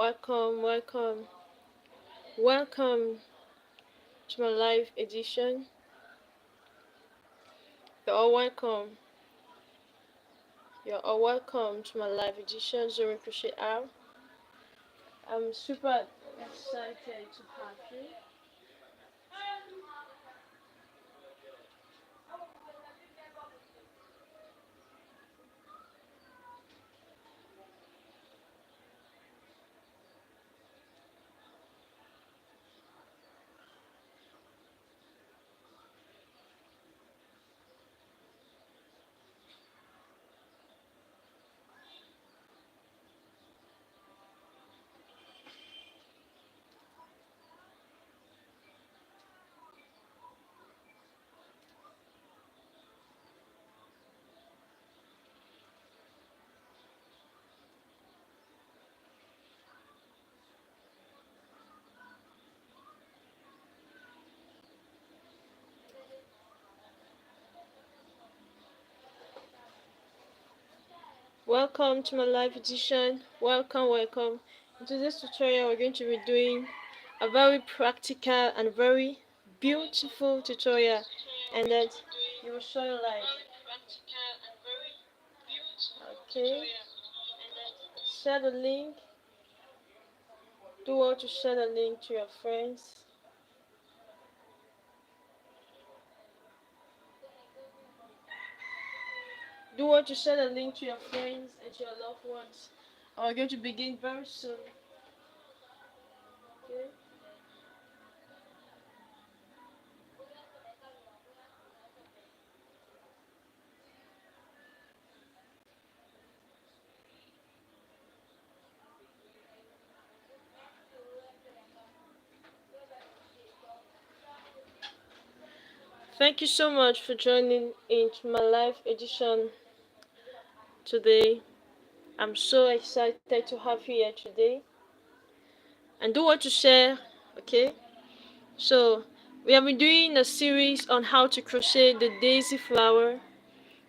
welcome, welcome to my live edition. You're all welcome. You're all welcome to my live edition, Zoe CrochetR. I'm super excited to have you. Welcome to my live edition. Welcome. In today's tutorial, we're going to be doing a very practical and very beautiful tutorial, and that you will show your light. Okay. Share the link. Do well to share the link to your friends. Do well to share the link to your friends and to your loved ones. We're going to begin very soon. Okay. Thank you so much for joining into my live edition today. I'm so excited to have you here today. And do want to share, okay? So, we have been doing a series on how to crochet the daisy flower.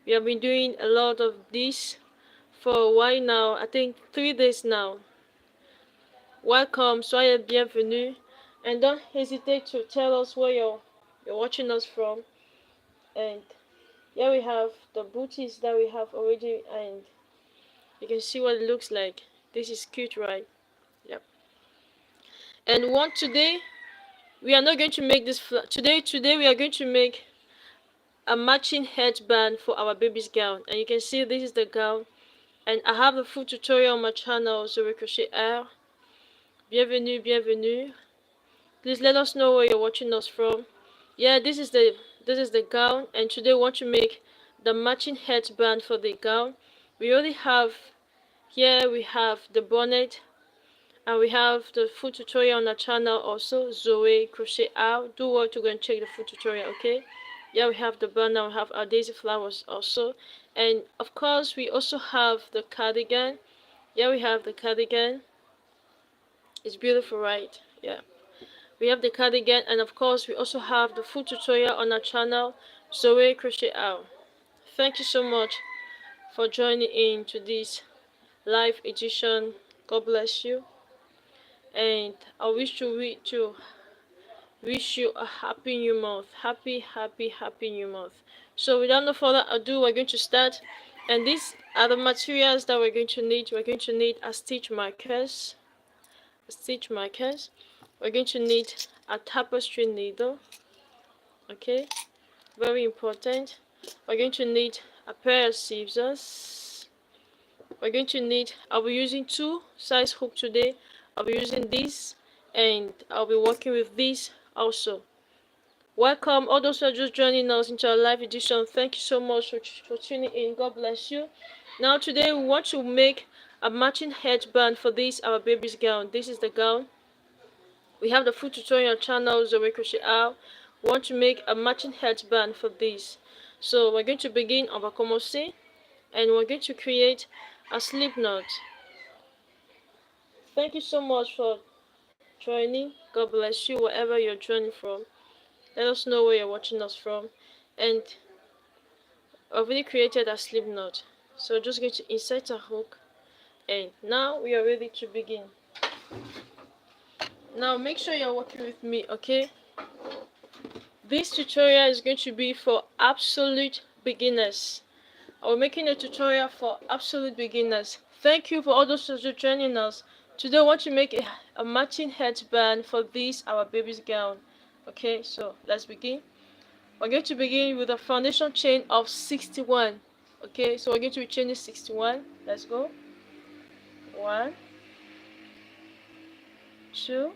We have been doing a lot of this for a while now, I think 3 days now. Welcome, soyez bienvenue, and don't hesitate to tell us where you're watching us from. And here we have the booties that we have already, and you can see what it looks like. This is cute, right? Yep. And today we are not going to make this today we are going to make a matching headband for our baby's gown. And you can see this is the gown, and I have the full tutorial on my channel, Zoe CrochetR. Bienvenue. Please let us know where you're watching us from. Yeah, this is the gown, and today we want to make the matching headband for the gown. We already have here, we have the bonnet, and we have the full tutorial on our channel also, Zoe CrochetR. Do well to go and check the full tutorial, okay? Yeah, we have the banner, we have our daisy flowers also, and of course we also have the cardigan. Yeah, we have the cardigan. It's beautiful, right? Yeah, we have the cardigan, and of course we also have the full tutorial on our channel, Zoe CrochetR. Thank you so much for joining in to this live edition. God bless you, and I wish to wish you a happy new month. Happy new month. So without no further ado, we're going to start, and these are the materials that we're going to need. We're going to need a stitch markers, we're going to need a tapestry needle, okay, very important. We're going to need a pair of scissors. We're going to need, I'll be using 2 size hook today. I'll be using this, and I'll be working with this also. Welcome all those who are just joining us into our live edition. Thank you so much for tuning in. God bless you. Now today we want to make a matching headband for this our baby's gown. This is the gown. We have the full tutorial channel, Zoe CrochetR. We want to make a matching headband for this. So we're going to begin on va commencer, and we're going to create a slip knot. Thank you so much for joining. God bless you wherever you're joining from. Let us know where you're watching us from. And I've already created a slip knot, so just going to insert a hook, and now we are ready to begin. Now make sure you're working with me, okay? This tutorial is going to be for absolute beginners. I'm making a tutorial for absolute beginners. Thank you for all those who are joining us. Today I want to make a matching headband for this our baby's gown. Okay, so let's begin. We're going to begin with a foundation chain of 61. Okay, so we're going to be chaining 61. Let's go. 1, 2,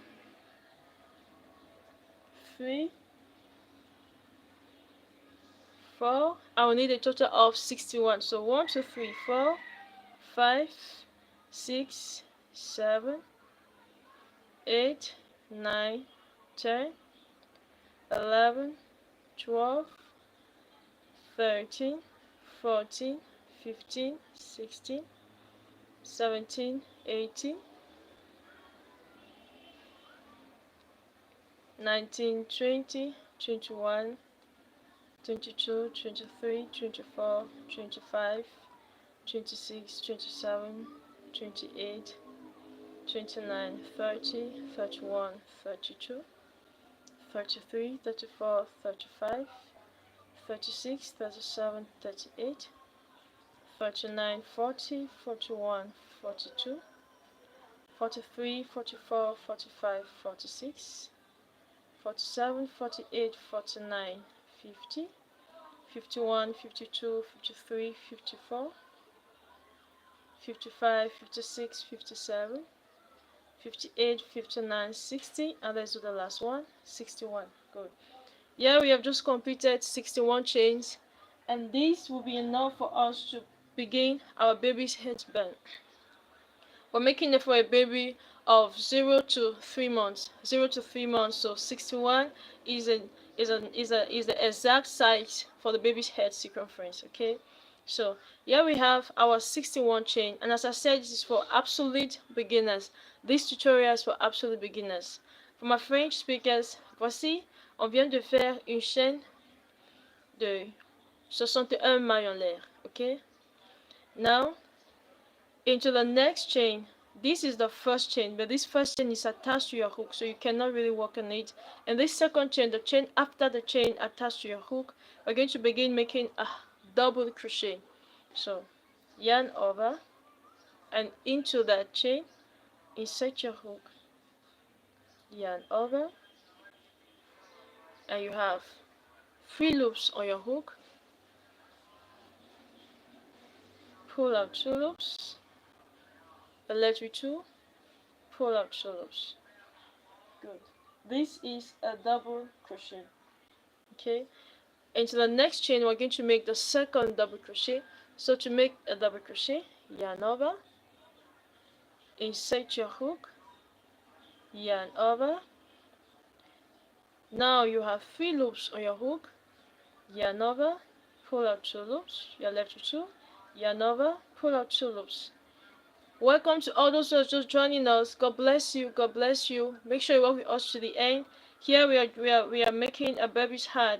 3, 4. I will need a total of 61. So 1, 2, 3, 4, 5, 6, 7, 8, 9, 10, 11, 12, 13, 14, 15, 16, 17, 18, 19, 20, 21, 22, 23, 24, 25, 26, 27, 28, 29, 30, 31, 32, 33, 34, 35, 36, 37, 38, 39, 40, 41, 42, 43, 44, 45, 46, 47, 48, 49, 50, 51, 52, 53, 54, 55, 56, 57, 58, 59, 60, and let's do the last one, 61. Good. Yeah, we have just completed 61 chains, and this will be enough for us to begin our baby's headband. We're making it for a baby of 0 to 3 months. 0 to 3 months. So 61 is the exact size for the baby's head circumference. Okay. So here we have our 61 chain, and as I said, this is for absolute beginners. This tutorial is for absolute beginners. For my French speakers, voici, on vient de faire une chaîne de 61 mailles en l'air. Okay. Now into the next chain. This is the first chain, but this first chain is attached to your hook, so you cannot really work on it. And this second chain, the chain after the chain attached to your hook, we're going to begin making a double crochet. So yarn over and into that chain, insert your hook, yarn over, and you have 3 loops on your hook. Pull out 2 loops, let you 2, pull out 2 loops. Good. This is a double crochet. Okay. Into the next chain, we're going to make the second double crochet. So to make a double crochet, yarn over, insert your hook, yarn over. Now you have 3 loops on your hook, yarn over, pull out 2 loops, you're left with 2, yarn over, pull out 2 loops. Welcome to all those who are just joining us. God bless you. God bless you. Make sure you work with us to the end. Here we are making a baby's head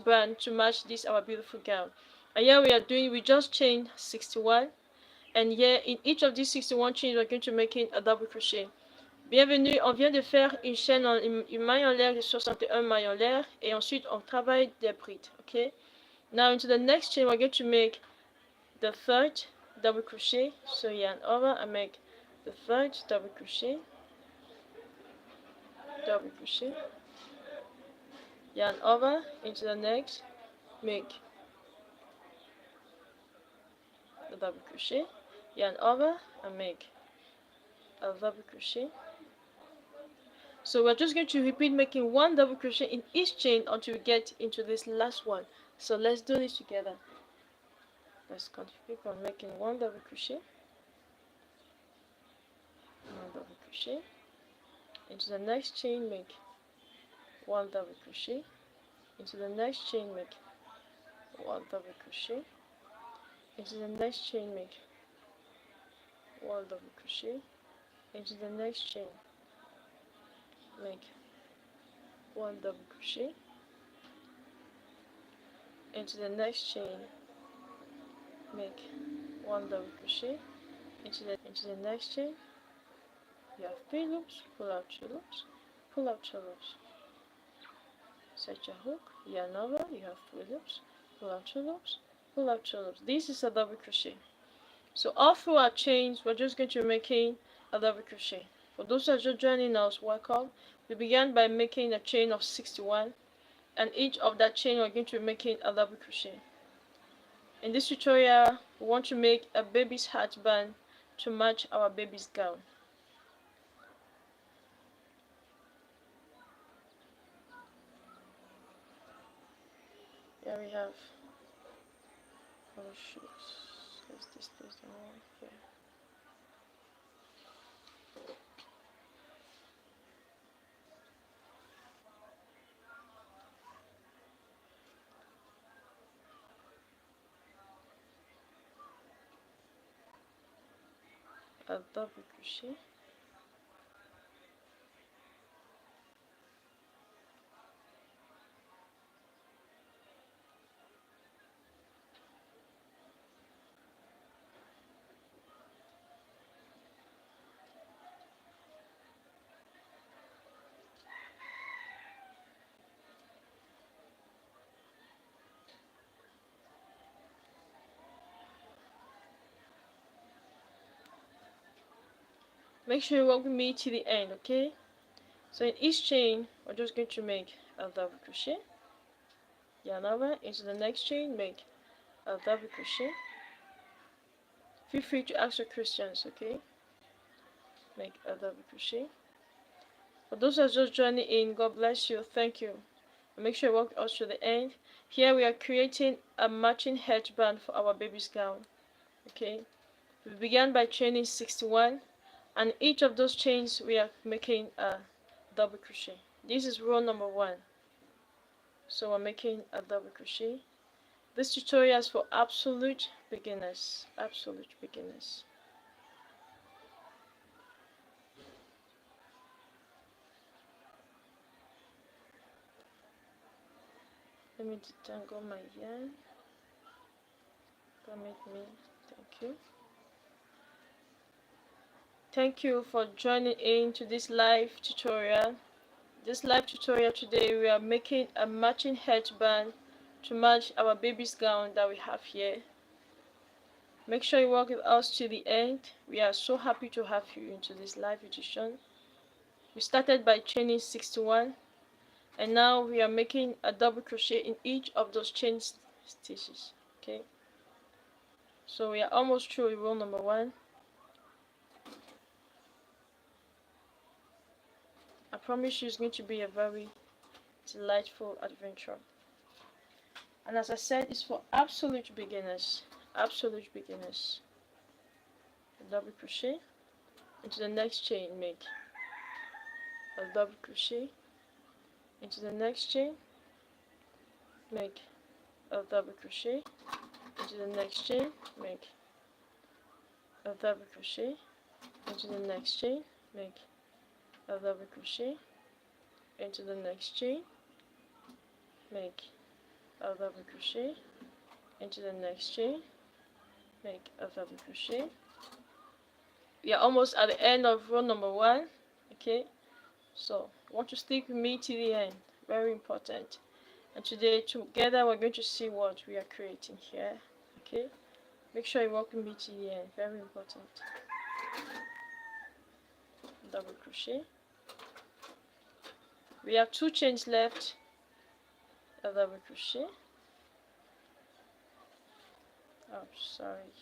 band to match this our beautiful gown. And here we just chained 61. And here in each of these 61 chains, we're going to make a double crochet. Bienvenue, on vient de faire une chaîne une maille en l'air de 61 mailles en l'air, et ensuite on travaille des brides. Okay. Now into the next chain, we're going to make the third double crochet. So yarn over and make the third double crochet, yarn over into the next, make the double crochet, yarn over and make a double crochet. So we're just going to repeat making 1 double crochet in each chain until we get into this last one. So let's do this together. Let's continue on making 1 double crochet, 1 double crochet. Into the next chain, make 1 double crochet. Into the next chain, make 1 double crochet. Into the next chain, make 1 double crochet. Into the next chain, make 1 double crochet. Into the next chain, make 1 double crochet. Into the next chain, you have 3 loops, pull out 2 loops, pull out 2 loops, set your hook, yarn over, you have 3 loops, pull out 2 loops, pull out 2 loops. This is a double crochet. So all through our chains, we're just going to be making a double crochet. For those that are just joining us, welcome. We began by making a chain of 61, and each of that chain we're going to be making a double crochet. In this tutorial, we want to make a baby's headband to match our baby's gown. Here we have, oh shoot, let's displace the one here. A double crochet, make sure you work with me to the end, okay? So in each chain, we're just going to make a double crochet, yarn over into the next chain, make a double crochet. Feel free to ask your questions, okay? Make a double crochet. For those that are just joining in, God bless you, thank you. And make sure you work with us to the end. Here we are creating a matching headband for our baby's gown, okay? We began by chaining 61, and each of those chains we are making a double crochet. This is row number 1. So we're making a double crochet. This tutorial is for absolute beginners. Absolute beginners. Let me detangle my yarn. Permit me. Thank you. Thank you for joining in to this live tutorial. This live tutorial today, we are making a matching headband to match our baby's gown that we have here. Make sure you work with us to the end. We are so happy to have you into this live edition. We started by chaining 61, and now we are making a double crochet in each of those chain stitches, okay? So we are almost through with row number 1. I promise you it's going to be a very delightful adventure. And as I said, it's for absolute beginners. Absolute beginners. A double crochet into the next chain, make a double crochet into the next chain, make a double crochet into the next chain, make a double crochet into the next chain, make a double crochet into the next chain, make a double crochet into the next chain, make a double crochet. We are almost at the end of row number 1, okay? So I want to stick with me to the end, very important. And today together we're going to see what we are creating here, okay? Make sure you work with me to the end, very important. Double crochet. We have 2 chains left, a double crochet. Oh, sorry.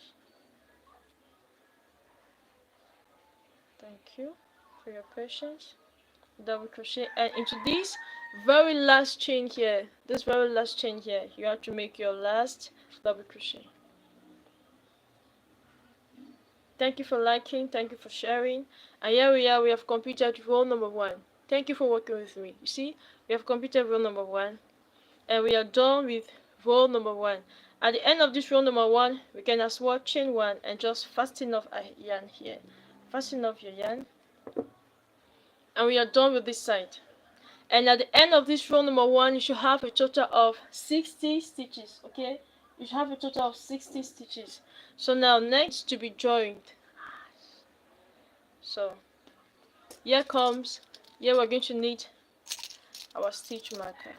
Thank you for your patience. Double crochet, and into this very last chain here, you have to make your last double crochet. Thank you for liking, thank you for sharing, and here we are, we have completed row number 1. Thank you for working with me. You see, we have completed row number 1, and we are done with row number 1. At the end of this row number 1, we can as well chain 1 and just fasten off our yarn here. Fasten off your yarn, and we are done with this side. And at the end of this row number 1, you should have a total of 60 stitches, okay? You should have a total of 60 stitches. So now next to be joined. So Here comes, here we're going to need our stitch marker.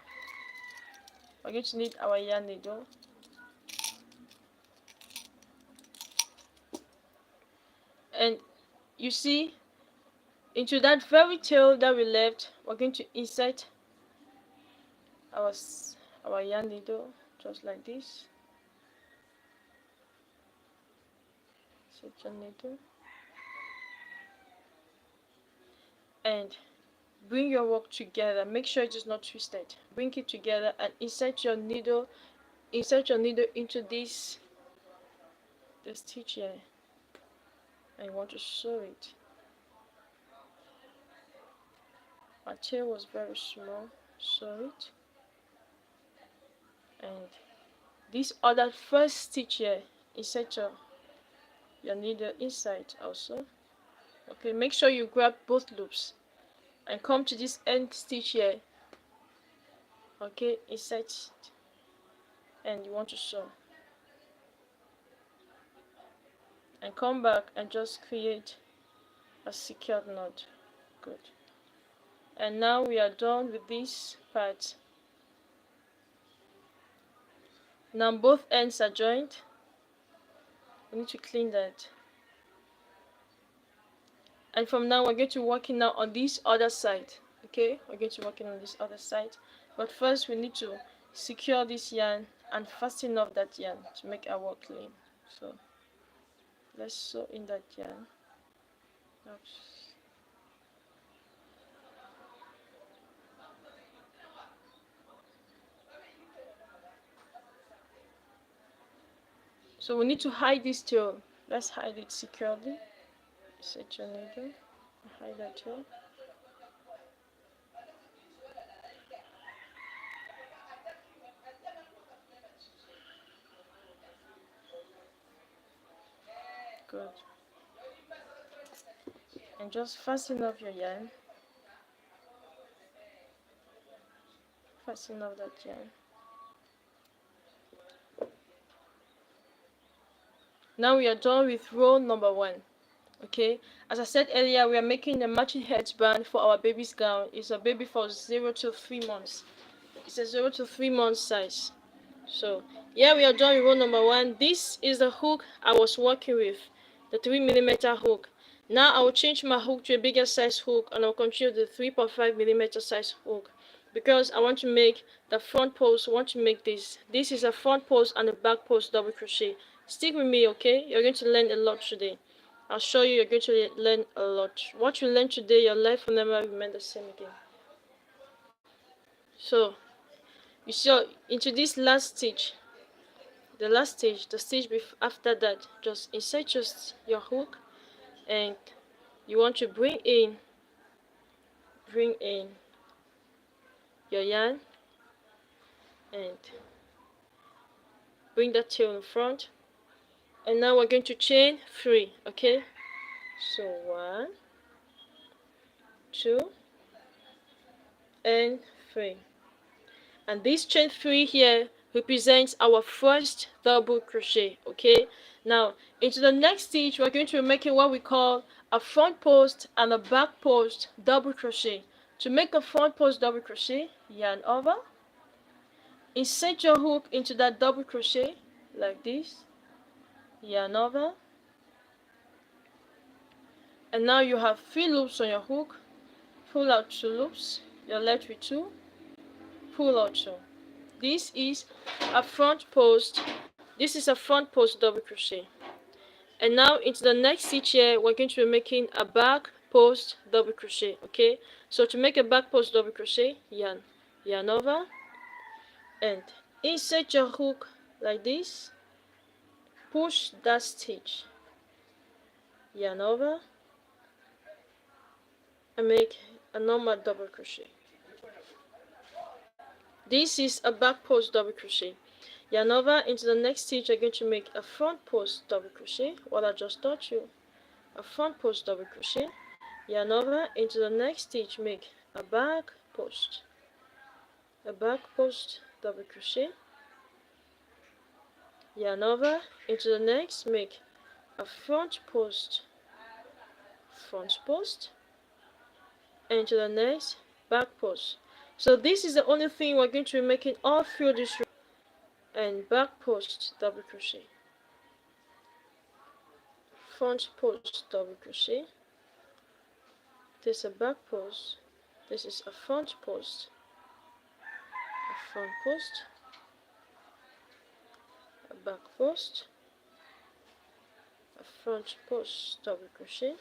We're going to need our yarn needle. And you see, into that very tail that we left, we're going to insert our yarn needle just like this. Insert your needle. And bring your work together. Make sure it is not twisted. Bring it together and insert your needle into this the stitch here. And you want to sew it. My tail was very small. Sew it. And this other first stitch here, insert your needle inside also. Okay, make sure you grab both loops and come to this end stitch here. Okay, insert it, and you want to sew and come back and just create a secured knot. Good. And now we are done with this part. Now both ends are joined. We need to clean that. And from now we're going to work in now on this other side. Okay, we're going to work in on this other side. But first we need to secure this yarn and fasten up that yarn to make our work clean. So let's sew in that yarn. Oops. So we need to hide this tail. Let's hide it securely. Set your needle. Hide that tail. Good. And just fasten off your yarn. Fasten off that yarn. Now we are done with row number 1. Okay, as I said earlier, we are making the matching headband for our baby's gown. It's a baby for 0 to 3 months. It's a 0 to 3 month size. So yeah, we are done with row number 1. This is the hook I was working with, the 3mm hook. Now I will change my hook to a bigger size hook, and I'll continue the 3.5mm size hook because I want to make the front post. Want to make this. This is a front post and a back post double crochet. Stick with me, okay? You're going to learn a lot today. I'll show you. You're going to learn a lot. What you learn today, your life will never remain the same again. So you see into this last stitch, the last stitch, the stitch after that, just insert just your hook, and you want to bring in your yarn and bring that tail in front. And now we're going to chain 3. Okay, so 1, 2 and 3, and this chain 3 here represents our first double crochet. Okay, now into the next stitch we're going to be making what we call a front post and a back post double crochet. To make a front post double crochet, yarn over, insert your hook into that double crochet like this, yarn over, and now you have 3 loops on your hook. Pull out 2 loops, you're left with 2, pull out 2. This is a front post. This is a front post double crochet. And now into the next stitch here, we're going to be making a back post double crochet. Okay, so to make a back post double crochet, yarn over, and insert your hook like this, push that stitch, yarn over, and make a normal double crochet. This is a back post double crochet. Yarn over into the next stitch, you're going to make a front post double crochet, what I just taught you. A front post double crochet, yarn over into the next stitch, make a back post double crochet, yarn over into the next, make a front post, and to the next, back post. So this is the only thing we're going to be making all through this row. And back post, double crochet, front post, double crochet. This is a back post, this is a front post, a front post, a back post, a front post, double crochet,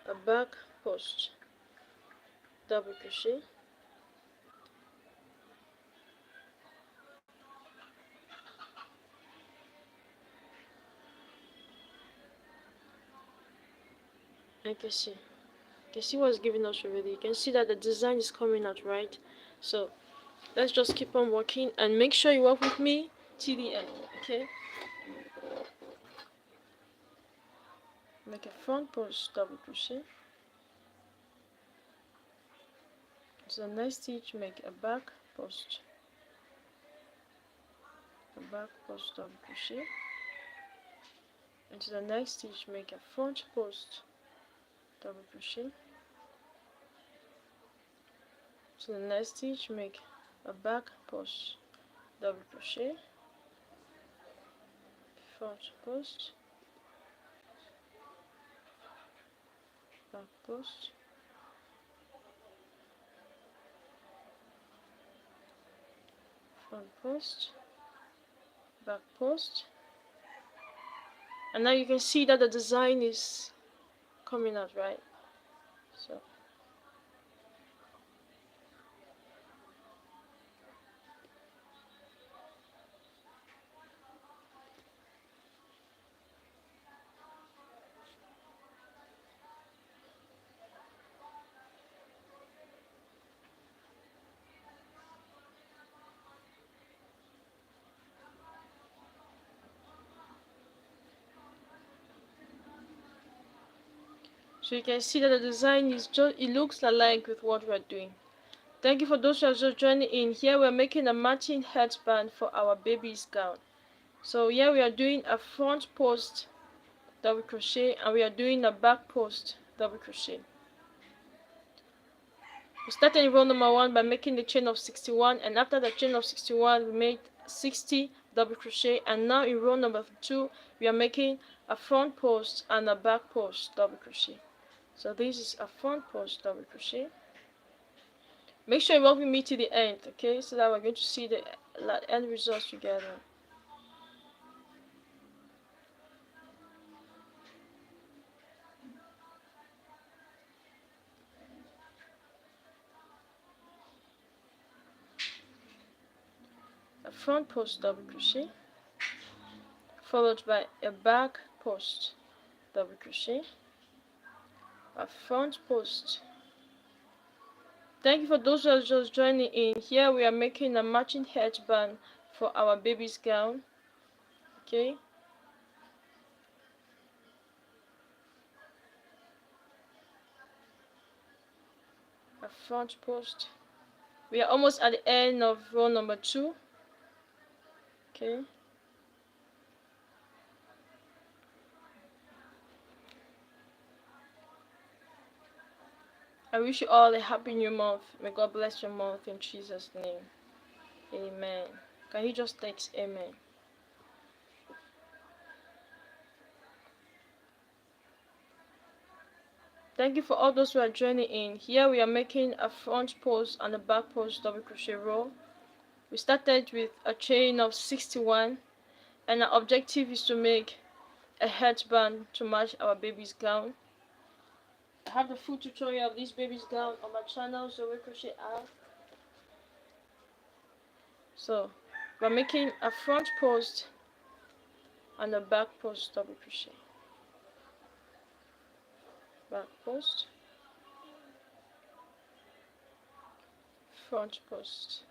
a back post, double crochet, and you can see what's giving us already. You can see that the design is coming out, right? So let's just keep on working and make sure you work with me till the end. Okay, make a front post, double crochet. So the next stitch, make a back post, double crochet. Into the next stitch, make a front post, double crochet. So the next stitch, make a back post, double crochet, front post, back post, front post, back post. And now you can see that the design is coming out, right? So you can see that the design is just, it looks alike with what we're doing. Thank you for those who are just joining in. Here we're making a matching headband for our baby's gown. So here we are doing a front post, double crochet, and we are doing a back post, double crochet. We started in row number 1 by making the chain of 61, and after the chain of 61 we made 60 double crochet, and now in row number 2 we are making a front post and a back post, double crochet. So this is a front post, double crochet. Make sure you work with me to the end, okay, so that we're going to see the end results together. A front post, double crochet, followed by a back post, double crochet, a front post. Thank you for those who are just joining in. Here we are making a matching headband for our baby's gown. Okay. A front post. We are almost at the end of row number 2. Okay. I wish you all a happy new month. May God bless your month in Jesus' name. Amen. Can you just text amen? Thank you for all those who are joining in. Here we are making a front post and a back post double crochet row. We started with a chain of 61, and our objective is to make a headband to match our baby's gown. I have the full tutorial of this baby's gown on my channel, Zoe CrochetR. So we're making a front post and a back post double crochet. Back post, front post,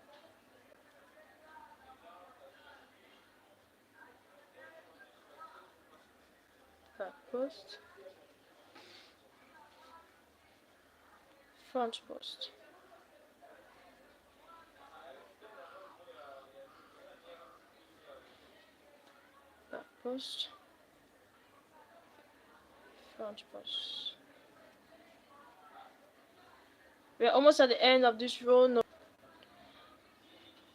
back post, front post. Back post, front post. We are almost at the end of this row.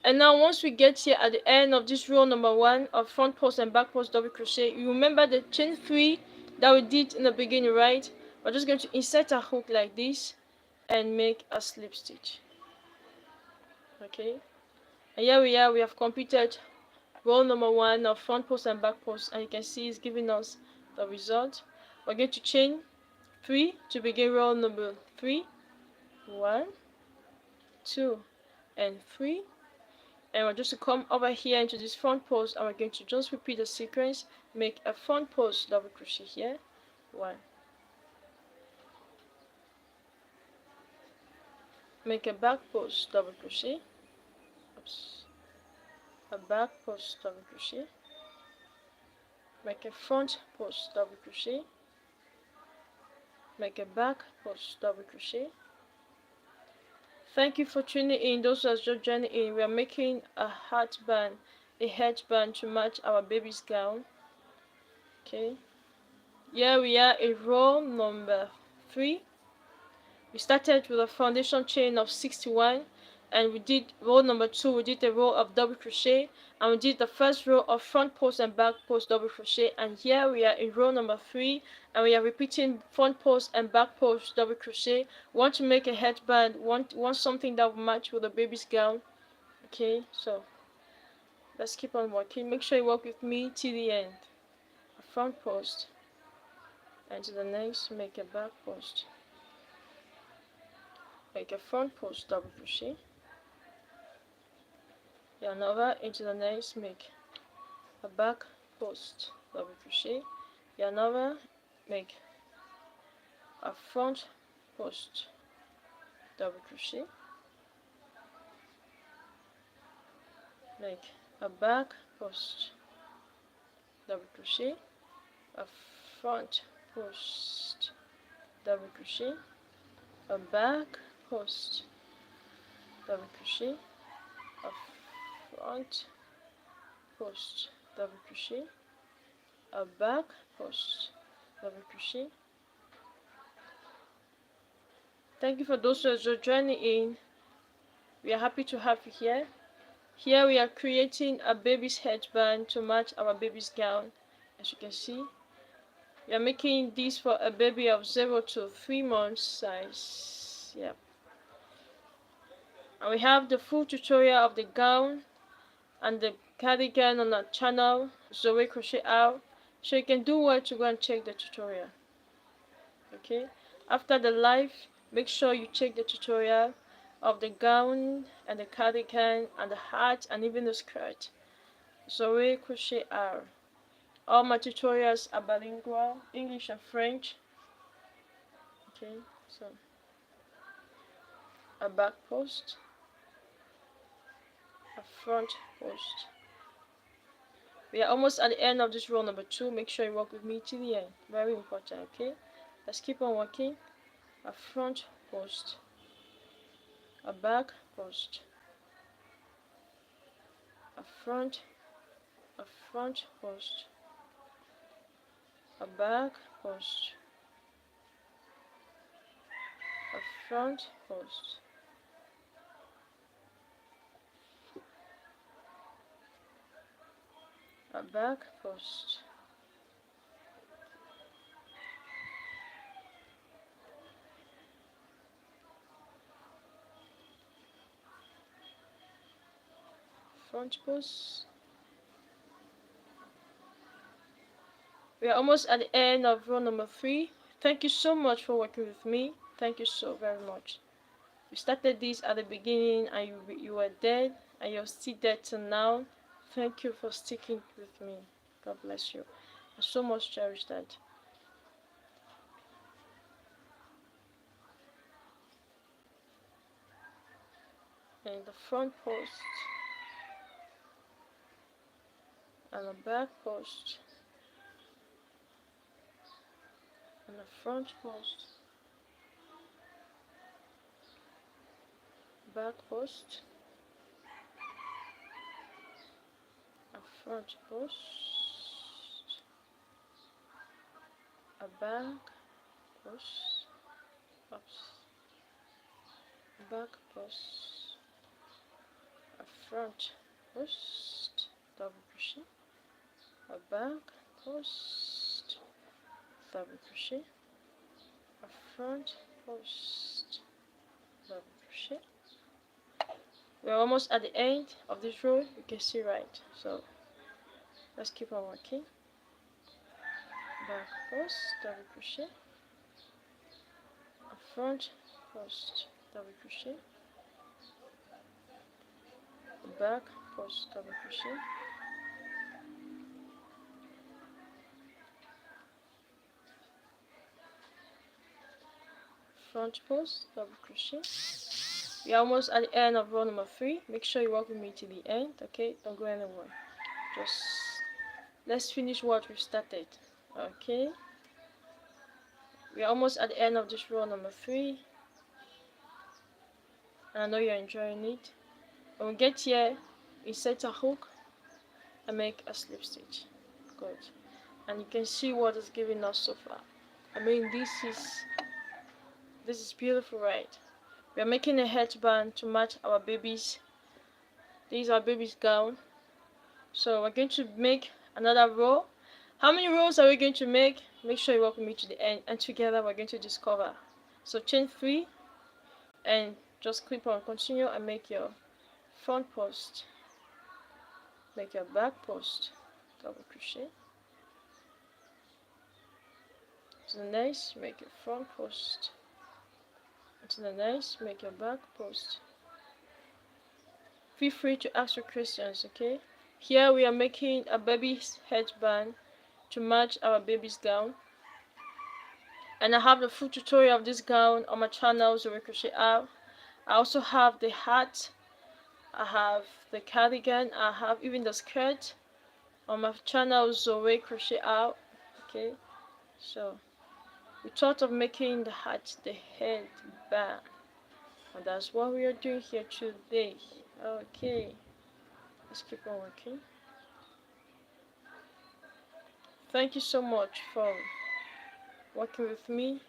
And now once we get here at the end of this row number 1 of front post and back post double crochet, you remember the chain 3 that we did in the beginning, right? We're just going to insert a hook like this and make a slip stitch. Okay, and here we are, we have completed row number 1 of front post and back post, and you can see it's giving us the result. We're going to chain 3 to begin row number 3. 1, 2, and 3. And we're just to come over here into this front post, and we're going to just repeat the sequence. Make a front post double crochet here, 1, make a back post double crochet, oops, a back post double crochet, make a front post double crochet, make a back post double crochet. Thank you for tuning in. Those who are just joining in, we are making a headband to match our baby's gown. Okay, here we are in row number 3. We started with a foundation chain of 61, and we did row number 2, we did a row of double crochet, and we did the first row of front post and back post double crochet. And here we are in row number 3, and we are repeating front post and back post double crochet. Want to make a headband, want something that will match with the baby's gown. Okay, so let's keep on working. Make sure you work with me till the end. A front post, and to the next make a back post, make a front post double crochet, yarn over into the next, make a back post double crochet, yarn over, make a front post double crochet, make a back post double crochet, a front post double crochet, a back post double crochet, a front post double crochet, a back post double crochet. Thank you for those who are just joining in. We are happy to have you here. Here we are creating a baby's headband to match our baby's gown. As you can see, we are making this for a baby of 0 to 3 months size. Yeah. And we have the full tutorial of the gown and the cardigan on our channel, Zoe CrochetR, so you can do well to go and check the tutorial. Okay, after the live, make sure you check the tutorial of the gown and the cardigan and the hat and even the skirt. Zoe CrochetR. All my tutorials are bilingual, English and French. Okay, so a back post, a front post. We are almost at the end of this row number 2. Make sure you work with me till the end. Very important, okay? Let's keep on working. A front post, a back post, a front post, a back post, a front post, a back post, front post. We are almost at the end of row number 3. Thank you so much for working with me. Thank you so very much. We started this at the beginning, and you were there, and you're still there till now. Thank you for sticking with me. God bless you. I so much cherish that. And the front post and the back post and the front post, back post, a front post, a back post, oops, back post, a front post, double crochet, a back post, double crochet, a front post, double crochet. We're almost at the end of this row, you can see right. So let's keep on working. Back post, double crochet, a front post, double crochet, a back post, double crochet, front post, double crochet. We're almost at the end of row number 3. Make sure you work with me to the end, okay? Don't go anywhere. Just let's finish what we started, okay? We're almost at the end of this row number 3, and I know you're enjoying it. When we get here, insert a hook and make a slip stitch. Good. And you can see what it's giving us so far. I mean, this is beautiful, right? We are making a headband to match our baby's. This is our baby's gown. So we're going to make another row. How many rows are we going to make? Make sure you work with me to the end, and together we're going to discover. So chain 3 and just clip on continue and make your front post, make your back post, double crochet. To the next, make your front post. To the next, make your back post. Feel free to ask your questions, okay? Here we are making a baby's headband to match our baby's gown. And I have the full tutorial of this gown on my channel, Zoe CrochetR. I also have the hat, I have the cardigan, I have even the skirt on my channel, Zoe CrochetR. Okay, so we thought of making the hat the headband, and that's what we are doing here today. Okay, let's keep on working. Thank you so much for working with me.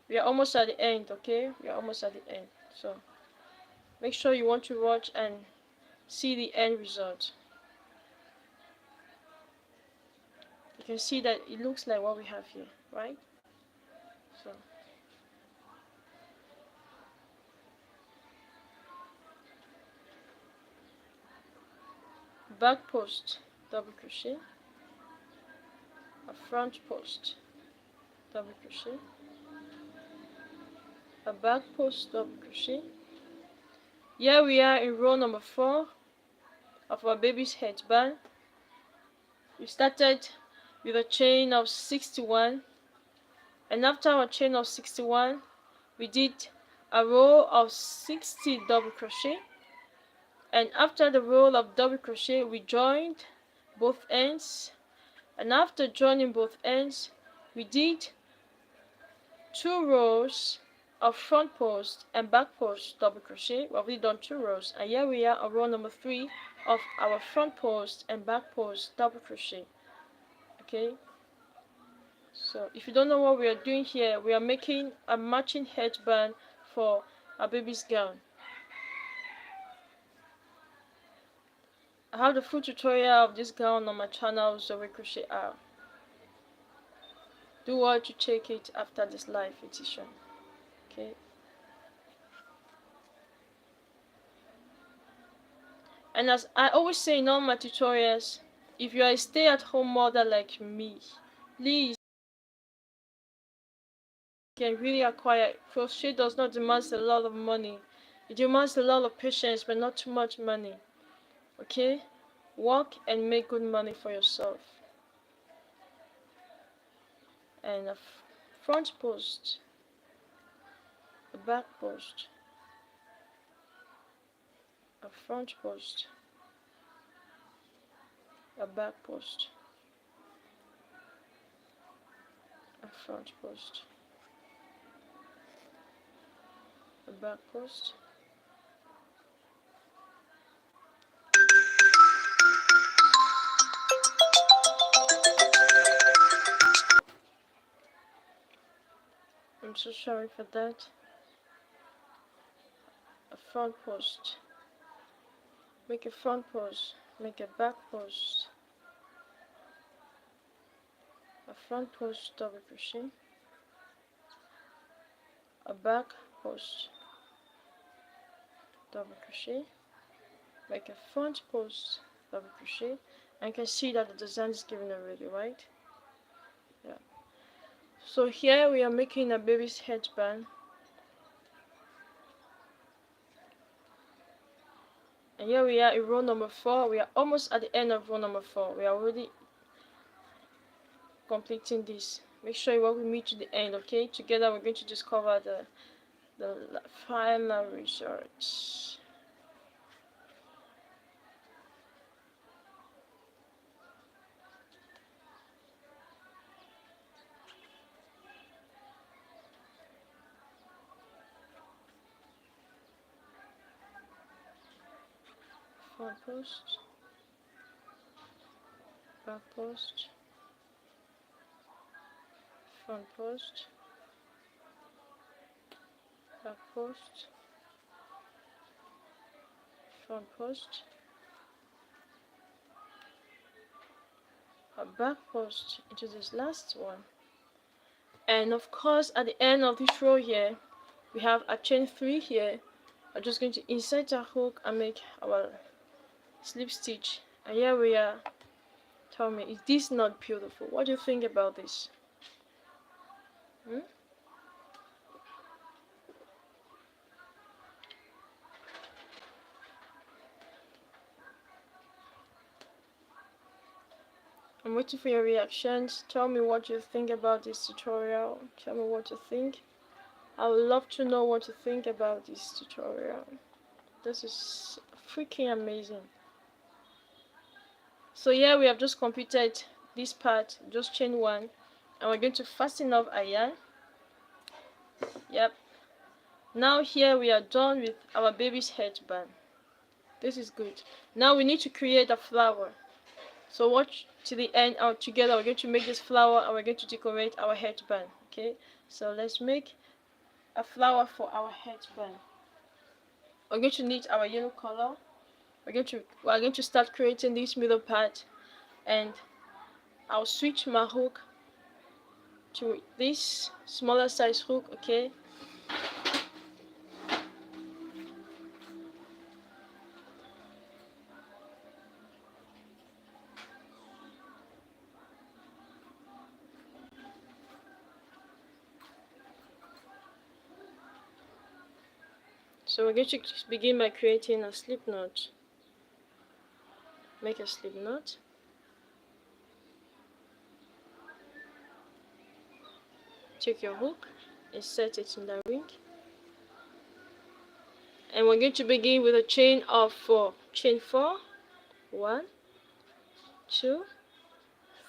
We are almost at the end, okay? We are almost at the end. So make sure you want to watch and see the end result. You can see that it looks like what we have here, right? So back post, double crochet, a front post, double crochet, a back post, double crochet. Here we are in row number 4 of our baby's headband. We started with a chain of 61, and after our chain of 61 we did a row of 60 double crochet, and after the row of double crochet we joined both ends, and after joining both ends we did 2 rows of front post and back post double crochet. Well, we've done 2 rows, and here we are on row number 3 of our front post and back post double crochet. Okay, so if you don't know what we are doing here, we are making a matching headband for our baby's gown. I have the full tutorial of this gown on my channel, Zoe CrochetR. Do well to check it after this live edition. Okay. And as I always say in all my tutorials, if you are a stay-at-home mother like me, please, you can really acquire. Crochet does not demand a lot of money. It demands a lot of patience, but not too much money. Okay? Work and make good money for yourself. And a front post, a back post, a front post, a back post, a front post, a back post, I'm so sorry for that. front post, make a front post, make a back post, a front post, double crochet, a back post, double crochet, make a front post, double crochet, and you can see that the design is given already, right? Yeah. So here we are making a baby's headband, and here we are in row number 4. We are almost at the end of row number 4. We are already completing this. Make sure you work with me to the end, okay? Together we're going to discover the final results. Front post, back post, front post, back post, front post, a back post into this last one, and of course at the end of this row here we have a chain 3 here. I'm just going to insert a hook and make our slip stitch, and here we are. Tell me, is this not beautiful? What do you think about this? I'm waiting for your reactions. Tell me what you think about this tutorial. Tell me what you think. I would love to know what you think about this tutorial. This is freaking amazing. So yeah, we have just completed this part, just chain 1, and we're going to fasten off our yarn. Yep. Now here we are done with our baby's headband. This is good. Now we need to create a flower. So watch to the end, and together we're going to make this flower and we're going to decorate our headband. Okay, so let's make a flower for our headband. We're going to need our yellow color. We're going to start creating this middle part, and I'll switch my hook to this smaller size hook. Okay, so we're going to begin by creating a slip knot. Make a slip knot. Take your hook, insert it in the ring, and we're going to begin with a chain of 4. Chain 4, 1, 2,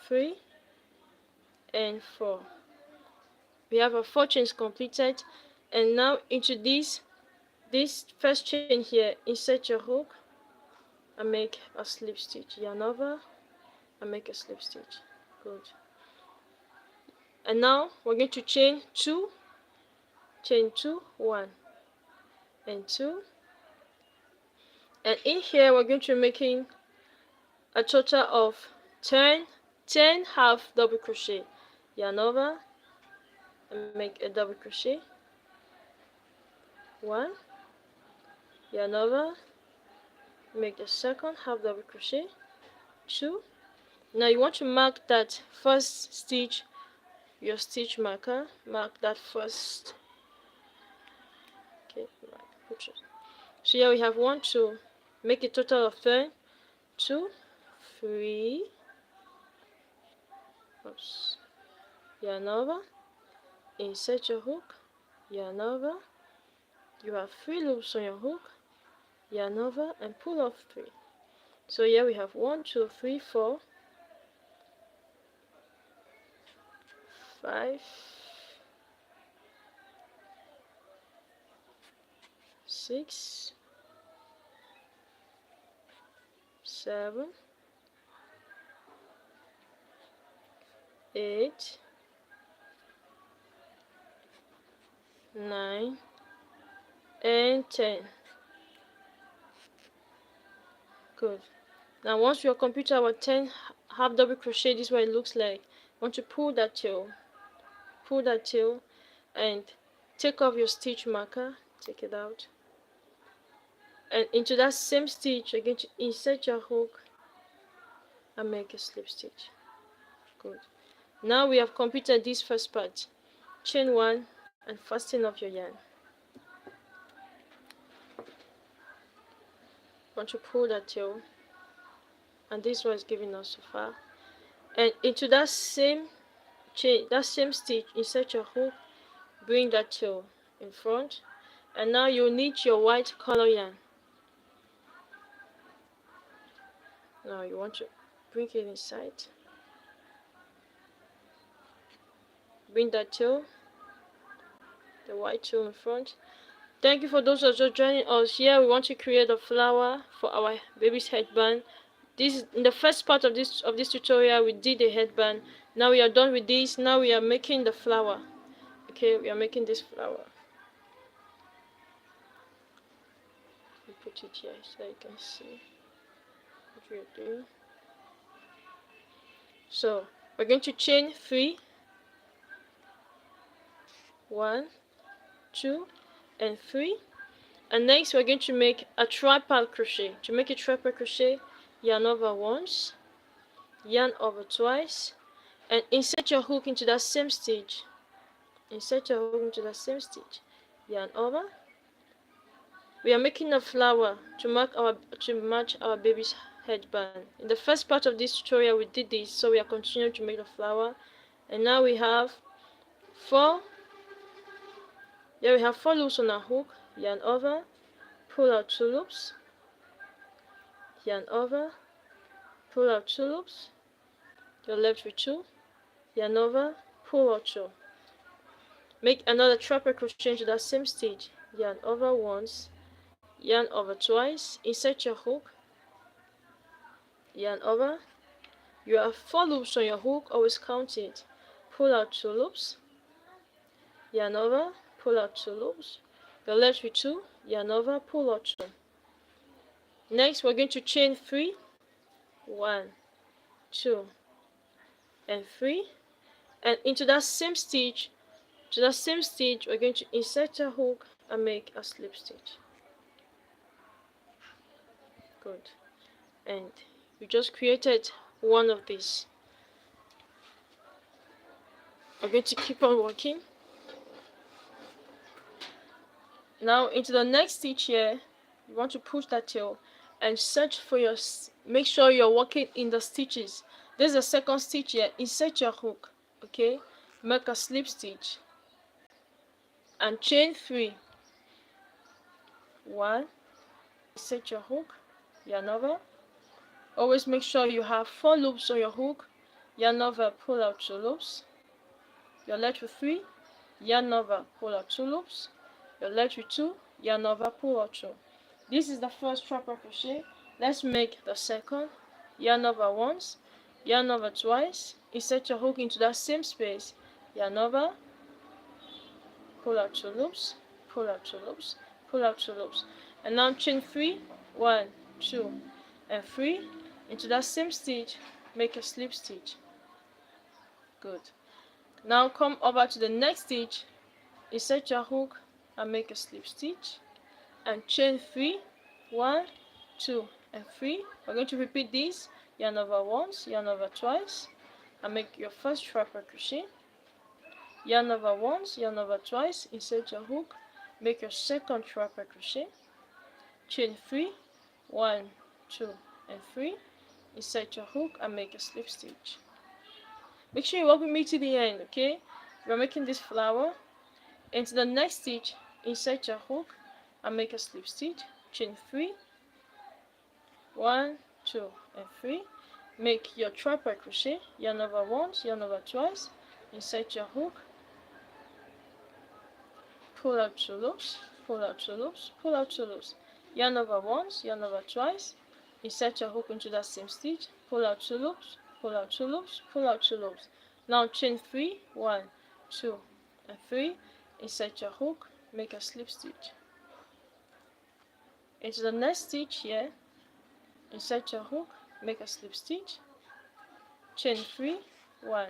3, and 4. We have our 4 chains completed, and now into this first chain here, insert your hook and make a slip stitch. Yarn over and make a slip stitch. Good. And now we're going to chain 2, 1 and 2, and in here we're going to be making a total of 10 half double crochet. Yarn over and make a double crochet, 1, yarn over, make the second half double crochet, 2. Now you want to mark that first stitch, your stitch marker, mark that first. Okay, right, put it. So here we have 1, 2, make a total of 10, 2, 3, oops, yarn over, insert your hook, yarn over, you have 3 loops on your hook, yarn over and pull off 3. So here we have 1, 2, 3, 4, 5, 6, 7, 8, 9, and 10. Good. Now once we have completed our 10 half double crochet, this is what it looks like. Want to pull that tail, and take off your stitch marker, take it out, and into that same stitch you're going to insert your hook and make a slip stitch. Good. Now we have completed this first part. Chain 1 and fasten off your yarn. Want to pull that tail, and this one is giving us so far, and into that same chain, that same stitch, insert your hook, bring that tail in front, and now you'll need your white color yarn. Now you want to bring it inside, bring that tail, the white tail in front. Thank you for those of you joining us. Here we want to create a flower for our baby's headband. This is in the first part of this tutorial. We did the headband. Now we are done with this. Now we are making the flower. Okay, we are making this flower. We put it here so you can see what we are doing. So we're going to chain 3, 1, 2, and 3, and next we're going to make a tripod crochet. To make a tripod crochet, yarn over once, yarn over twice, and insert your hook into that same stitch. Insert your hook into that same stitch, yarn over. We are making a flower to match our baby's headband. In the first part of this tutorial we did this, so we are continuing to make the flower, and now we have 4. Here we have 4 loops on our hook, yarn over, pull out 2 loops, yarn over, pull out 2 loops, you're left with 2, yarn over, pull out 2. Make another tripod crochet into that same stitch, yarn over once, yarn over twice, insert your hook, yarn over. You have 4 loops on your hook, always count it. Pull out 2 loops, yarn over, pull out 2 loops, you're left with 2, yarn over, pull out 2. Next we're going to chain 3, 1, 2, and 3, and into that same stitch, we're going to insert a hook and make a slip stitch. Good. And we just created one of these. We're going to keep on working. Now into the next stitch here, you want to push that tail and search for your, make sure you're working in the stitches. There's a second stitch here, insert your hook, okay, make a slip stitch and chain 3, 1, insert your hook, yarn over. Always make sure you have 4 loops on your hook, yarn over, pull out 2 loops, you're left with 3, yarn over, pull out 2 loops, you're left with 2, yarn over, pull out 2. This is the first tripod crochet. Let's make the second. Yarn over once, yarn over twice, insert your hook into that same space, yarn over, pull out 2 loops, pull out 2 loops, pull out 2 loops, and now chain 3, 1, 2, and 3 into that same stitch, make a slip stitch. Good. Now come over to the next stitch, insert your hook and make a slip stitch, and chain 3, 1, 2, and 3. We're going to repeat this, yarn over once, yarn over twice, and make your first tripod crochet, yarn over once, yarn over twice, insert your hook, make your second tripod crochet, chain 3, 1, 2, and 3, insert your hook and make a slip stitch. Make sure you work with me to the end, okay? We're making this flower. Into the next stitch, insert your hook and make a slip stitch, chain 3, 1, 2, and 3, make your tripod crochet, yarn over once, yarn over twice, insert your hook, pull out 2 loops, pull out 2 loops, pull out 2 loops, yarn over once, yarn over twice, insert your hook into that same stitch, pull out 2 loops, pull out 2 loops, pull out 2 loops. Now chain 3, 1, 2, and 3, insert your hook, make a slip stitch. Into the next stitch here, insert your hook, make a slip stitch, chain 3, 1,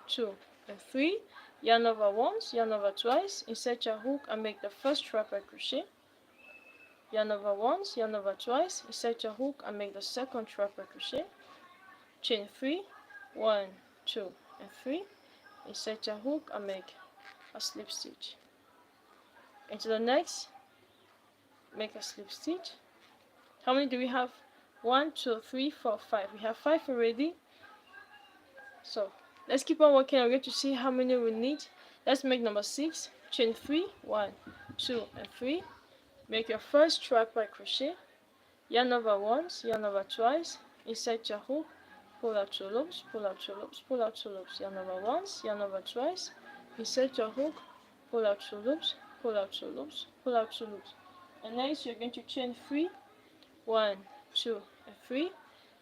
2 and 3, yarn over once, yarn over twice, insert your hook and make the first triple crochet, yarn over once, yarn over twice, insert your hook and make the second triple crochet, chain 3, 1, 2 and 3, insert your hook and make a slip stitch. Into the next, make a slip stitch. How many do we have? 1, 2, 3, 4, 5. We have 5 already. So let's keep on working. I'm going to see how many we need. Let's make number 6. Chain 3, 1, 2 and 3. Make your first triple crochet. Yarn over once, yarn over twice. Insert your hook. Pull out 2 loops, pull out 2 loops, pull out 2 loops. Yarn over once, yarn over twice. Insert your hook. Pull out 2 loops, pull out 2 loops, pull out 2 loops. And next you're going to chain 3, 1, 2 and 3.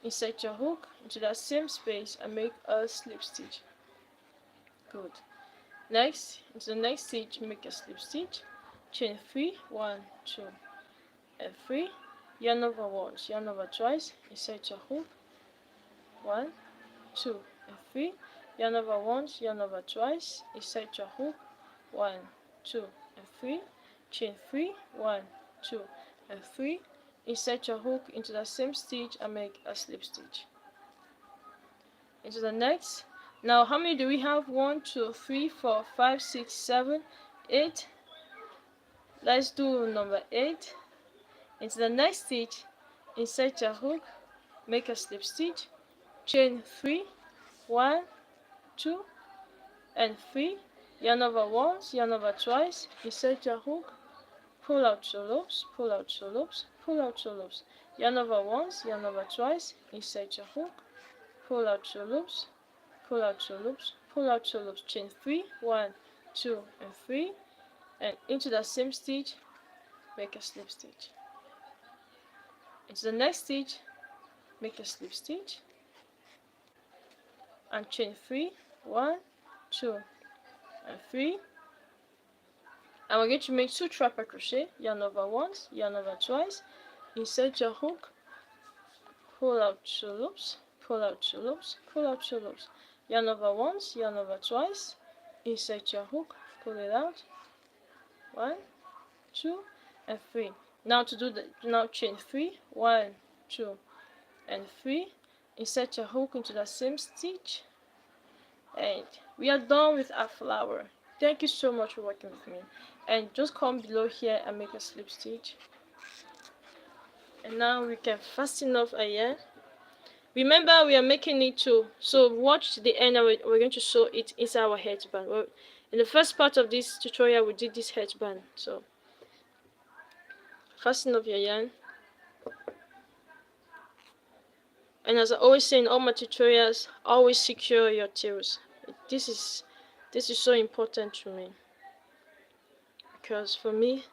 Insert your hook into that same space and make a slip stitch. Good. Next, into the next stitch, make a slip stitch. Chain 3, 1, 2 and 3. Yarn over once, yarn over twice. Insert your hook. 1, 2 and 3. Yarn over once, yarn over twice. Insert your hook. 1, 2 and 3. Chain 3, 1, 2 and 3. Insert your hook into the same stitch and make a slip stitch. Into the next. Now how many do we have? 1, 2, 3, 4, 5, 6, 7, 8. Let's do number 8. Into the next stitch, insert your hook, make a slip stitch, chain 3, 1, 2 and 3. Yarn over once, yarn over twice. Insert your hook, pull out 2 loops, pull out 2 loops, pull out 2 loops. Yarn over once, yarn over twice. Insert your hook, pull out 2 loops, pull out 2 loops, pull out 2 loops. Chain 3, 1, 2 and 3. And into the same stitch, make a slip stitch. Into the next stitch, make a slip stitch and chain 3, 1, 2 and 3. And we're going to make 2 triple crochet. Yarn over once, yarn over twice. Insert your hook, pull out 2 loops, pull out 2 loops, pull out 2 loops. Yarn over once, yarn over twice. Insert your hook, pull it out. 1, 2 and 3. Now to do the chain 3, 1, 2 and 3. Insert your hook into the same stitch, and we are done with our flower. Thank you so much for working with me, and just come below here and make a slip stitch. And now we can fasten off our yarn. Remember, we are making it too, so watch the end and we're going to sew it inside our headband. Well, in the first part of this tutorial we did this headband, so fasten off your yarn. And as I always say in all my tutorials, always secure your tails. This is so important to me, because for me,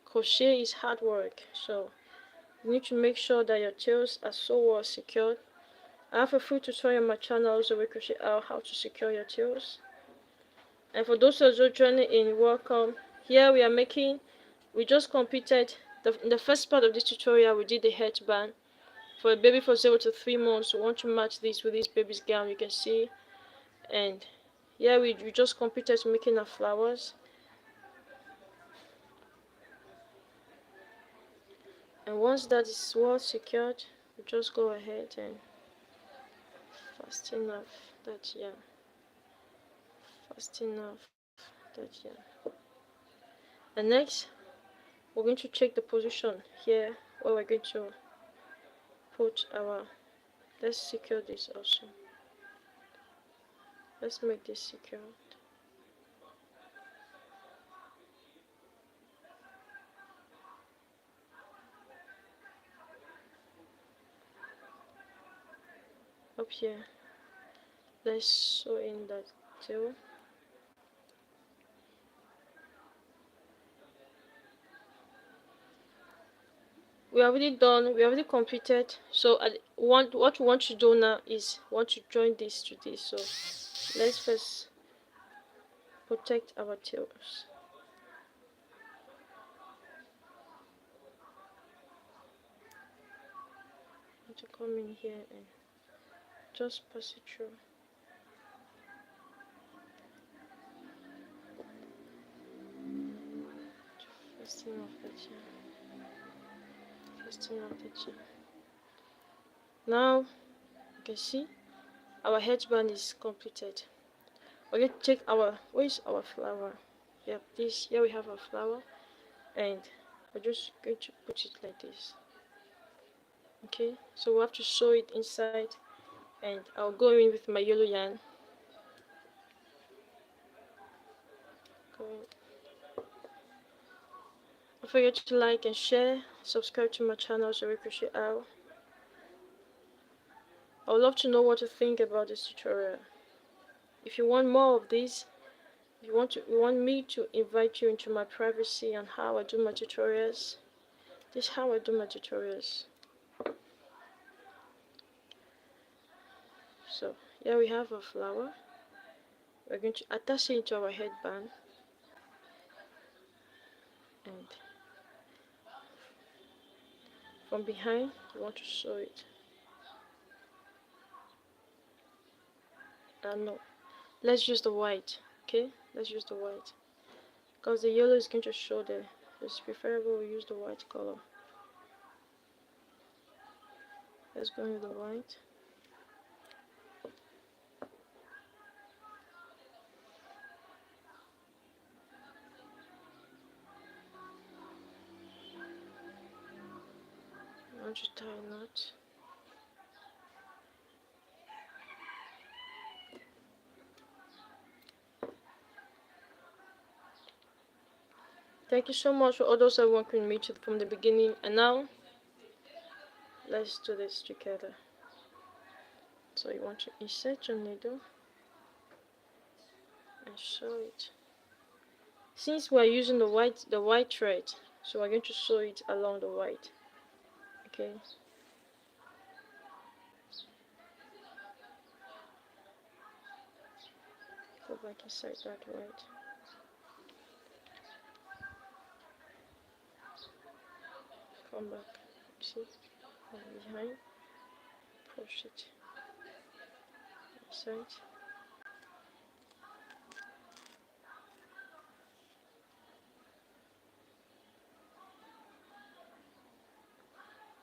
crochet is hard work, so you need to make sure that your tails are so well secured. I have a free tutorial on my channel, Zoe CrochetR, how to secure your tails. And for those of you joining in, welcome. Here we just completed in the first part of this tutorial. We did the headband for a baby for 0 to 3 months. We want to match this with this baby's gown, you can see. And yeah, we just completed making our flowers. And once that is well secured, we just go ahead and fasten off that yarn. Fasten off that yarn. And next, we're going to check the position here where we're going to put our, let's secure this also. Let's make this secure. Up here, let's sew in that tail. We are already done, we already completed. So what we want to do now is want to join this to this. So let's first protect our tails. going to come in here and just pass it through. First off the chain. First off the chain. Now you can see our headband is completed. We're going to take our, where is our flower? Yep, this, here we have our flower, and we're just going to put it like this. Okay, so we have to sew it inside, and I'll go in with my yellow yarn. Don't forget to like and share, subscribe to my channel, Zoe CrochetR. I would love to know what you think about this tutorial. If you want more of this, if you want me to invite you into my privacy on how I do my tutorials, this is how I do my tutorials. So here we have a flower. We're going to attach it to our headband, and from behind you want to sew it. No, let's use the white. Okay, let's use the white because the yellow is going to show there. It's preferable we use the white color. Let's go with the white. I want to tie a knot. Thank you so much for all those that worked with me from the beginning, and now let's do this together. So you want to insert your needle and sew it. Since we are using the white thread, so we're going to sew it along the white. Okay. Go back inside that white. Come back. See? From behind. Push it inside.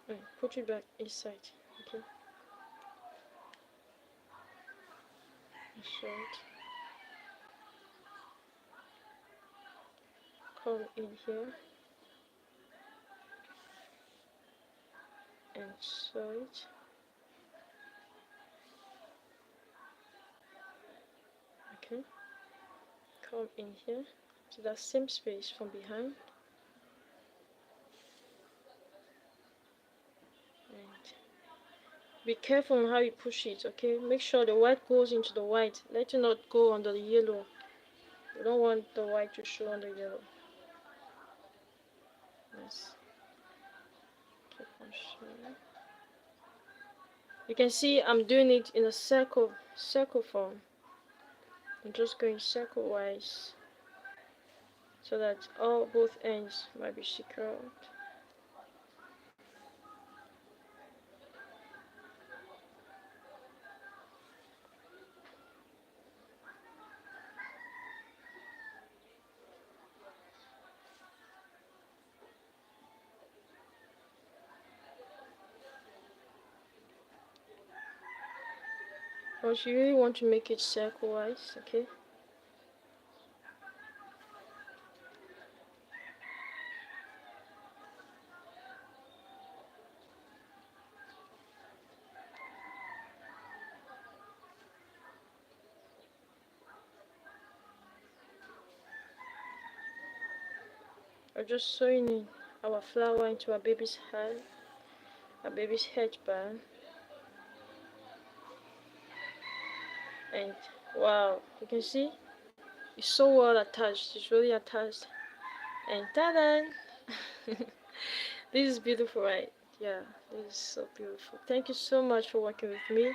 And put it back inside. Okay. And sew it. Come in here and sew it. Okay. Come in here to that same space from behind. And be careful on how you push it, okay? Make sure the white goes into the white. Let it not go under the yellow. You don't want the white to show on the yellow. Yes. Keep on showing. You can see I'm doing it in a circle form. I'm just going circle-wise so that both ends might be secured. But you really want to make it circle-wise, okay? We're just sewing in our flower into our baby's head, our baby's headband. And wow, you can see it's so well attached. It's really attached. And ta-da! This is beautiful, right? Yeah, this is so beautiful. Thank you so much for working with me.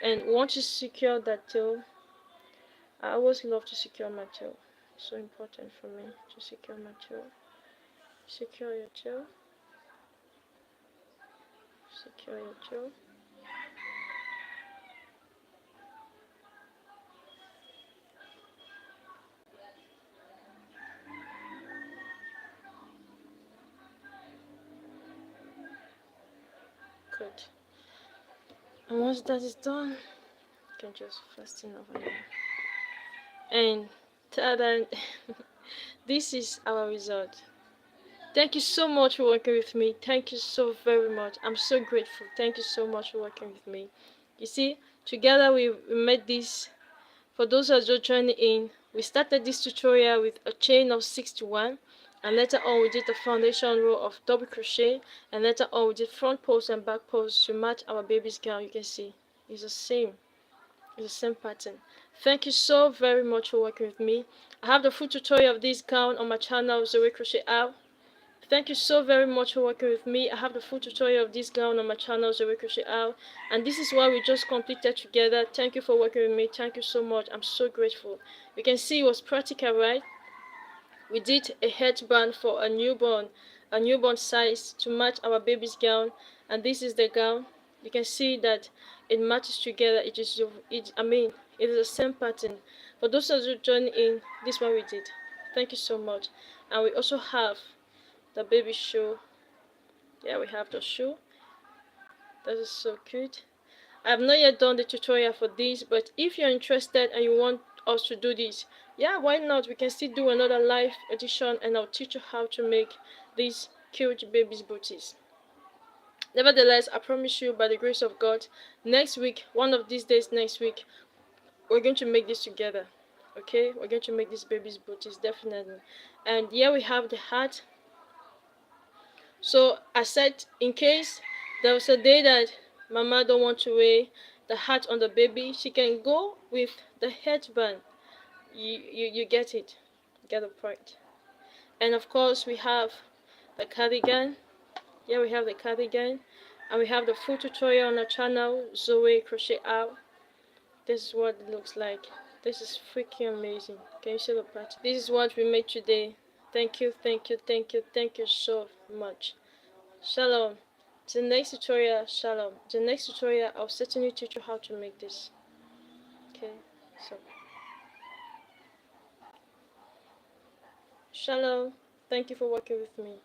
And once you secure that tail, I always love to secure my tail. It's so important for me to secure my tail. Secure your tail. Secure your jaw. Good. And once that is done, you can just fasten over there. And ta-da! This is our result. Thank you so much for working with me. Thank you so very much. I'm so grateful. Thank you so much for working with me. You see, together we made this. For those who are just joining in, we started this tutorial with a chain of 61, and later on we did the foundation row of double crochet, and later on we did front post and back post to match our baby's gown. You can see it's the same. It's the same pattern. Thank you so very much for working with me. I have the full tutorial of this gown on my channel, Zoe CrochetR. Thank you so very much for working with me. I have the full tutorial of this gown on my channel, Zoe CrochetR. And this is what we just completed together. Thank you for working with me. Thank you so much. I'm so grateful. You can see it was practical, right? We did a headband for a newborn size to match our baby's gown. And this is the gown. You can see that it matches together. It is the same pattern. For those of you joining in, this is what we did. Thank you so much. And we also have the baby shoe. Yeah, we have the shoe. That is so cute. I have not yet done the tutorial for this, but if you're interested and you want us to do this, yeah, why not? We can still do another live edition and I'll teach you how to make these cute baby's booties. Nevertheless, I promise you, by the grace of God, next week, one of these days next week, we're going to make this together. Okay, we're going to make these baby's booties, definitely. And here we have the hat. So I said, in case there was a day that mama don't want to wear the hat on the baby, she can go with the headband. You get it. Get the point. And of course we have the cardigan. Yeah, we have the cardigan. And we have the full tutorial on our channel, Zoe CrochetR. This is what it looks like. This is freaking amazing. Can you see the pattern? This is what we made today. Thank you, thank you, thank you, thank you so much. Shalom. The next tutorial, shalom. The next tutorial, I'll certainly teach you how to make this. Okay, so shalom. Thank you for working with me.